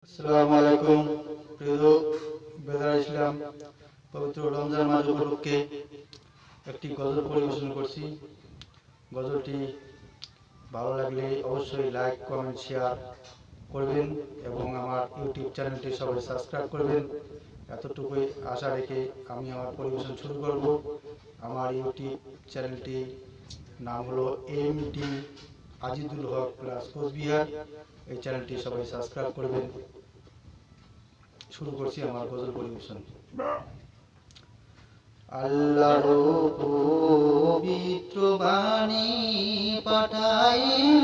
আসসালামু আলাইকুম প্রিয় বেদার ইসলাম। পবিত্র রমজান মাস উপলক্ষে একটি গজল পরিবেশন করছি। গজলটি ভালো লাগলে অবশ্যই লাইক কমেন্ট শেয়ার করবেন এবং আমার ইউটিউব চ্যানেলটি সবাই সাবস্ক্রাইব করবেন। এতটুকুই আশা রেখে আমি আমার পরিবেশন শুরু করব। আমার ইউটিউব চ্যানেলটি নাম হলো এমডি আজিদুল হক প্লাস কোচবিহার। এই চ্যানেলটি সবাই সাবস্ক্রাইব করবেন। শুরু করছি আমার গজল পরিবেশন। আল্লাহর পবিত্র বাণী পাঠাইলেন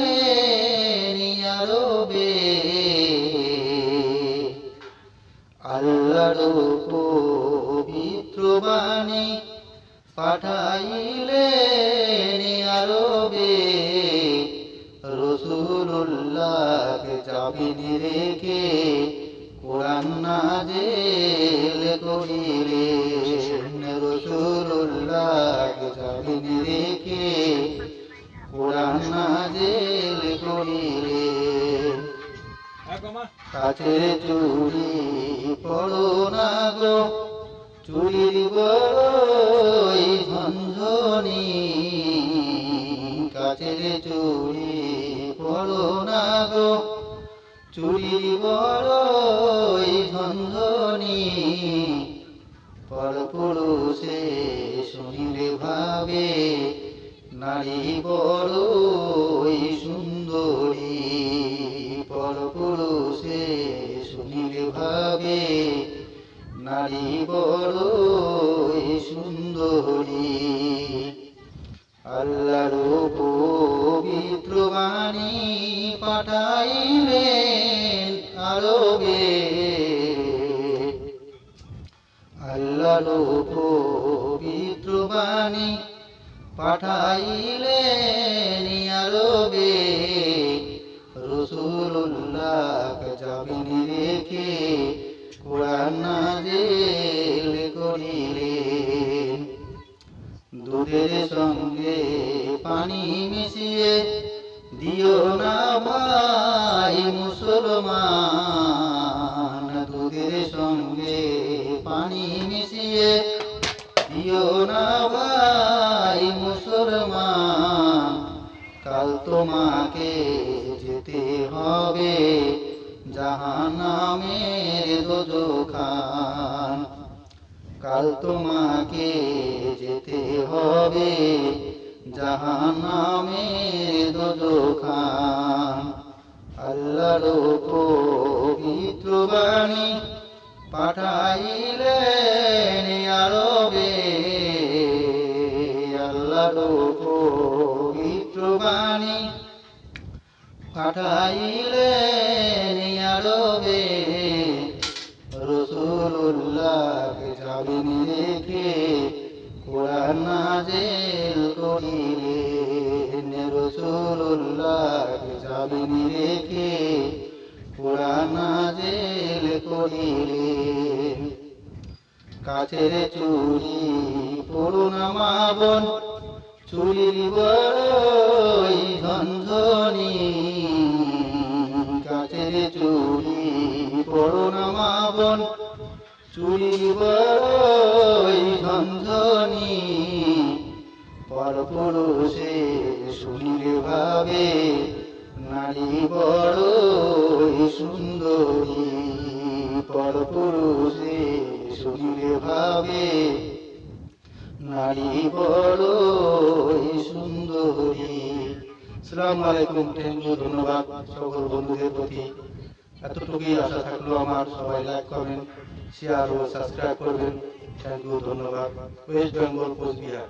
আরবে, আল্লাহর পবিত্র বাণী পাঠাইলেন আরবে, রাসূলুল্লাহকে চাবিনে রেখে কোরআন নাযিল করিলেন, রাসূলুল্লাহকে চাবিনে রেখে কোরআন নাযিল করিলেন। কাছের চুড়ি পরো না গো, চুড়ির বড়ই ঝনঝনি, কাছের চুড়ি পরো না গো, চুড়ির বড়ই ঝনঝনি, পরপুরুষে শুনিলে ভাবে নারী বড়ই সুন্দরী, পরপুরুষে শুনিলে ভাবে নারী বড়ই সুন্দরী। আল্লাহর পবিত্র বাণী পাঠাইলেন আরবে, আল্লাহর পবিত্র বাণী পাঠাইলেন আরবে, রাসূলুল্লাহকে চাবিনে রেখে কোরআন নাযিল করিলেন। দুধের সঙ্গে পানি মিশিয়ে দিও না ভাই মুসলমান, দুধের সঙ্গে পানি মিশিয়ে দিও না ভাই মুসলমান, কাল তোমাকে যেতে হবে জাহান্নামের দোজখান, কাল তোমাকে যেতে হবে জাহান্নামের দোজখান। আল্লাহর পবিত্র বাণী পাঠাইলেন আরবে, আল্লাহর পবিত্র বাণী পাঠাইলেন আরবে, রাসূলুল্লাহকে চাবিনে রেখে কোরআন নাযিল করিলেন, রাসূলুল্লাহকে চাবিনে রেখে কোরআন নাযিল করিলেন। কাছের চুড়ি পরো না মা বোন, চুড়ির বড়ই ঝনঝনি, কাছের চুড়ি পরো না মা বোন, চুড়ির বড়ই ঝনঝনি, পরপুরুষে শুনিলে ভাবে নারী বড়ই সুন্দরী, পরপুরুষে শুনিলে ভাবে নারী বড়ই সুন্দরী। আসসালামু আলাইকুম, থ্যাংক ইউ, ধন্যবাদ সকল বন্ধুদের প্রতি। এতটুকুই আশা থাকলো আমার। সবাই লাইক করবেন, শেয়ার ও সাবস্ক্রাইব করবেন। থ্যাংক ইউ, ধন্যবাদ। ওয়েস্ট বেঙ্গল, কোচবিহার।